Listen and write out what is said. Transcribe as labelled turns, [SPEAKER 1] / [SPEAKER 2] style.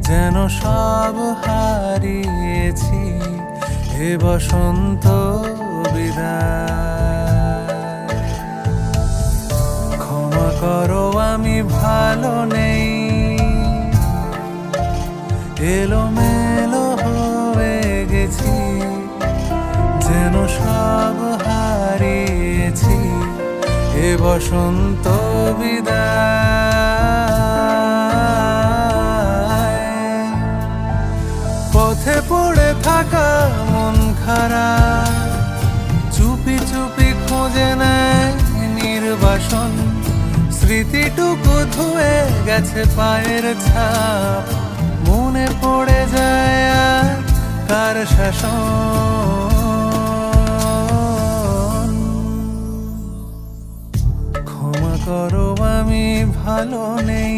[SPEAKER 1] যেন সব হারিয়েছি, হে বসন্ত বিদায়। ক্ষমা করো আমি ভালো নেই, এলোমেলো হয়ে গেছি, যেন সব হারিয়েছি, হে বসন্ত বিদায়। পথে পড়ে থাকা মন খারাপ চুপি চুপি খোঁজে নেয় নির্বাসন, স্মৃতিটুকু ধুয়ে গেছে পায়ের ছাপ, মনে পড়ে যায় আর কার শাসন। ক্ষমা করো আমি ভালো নেই,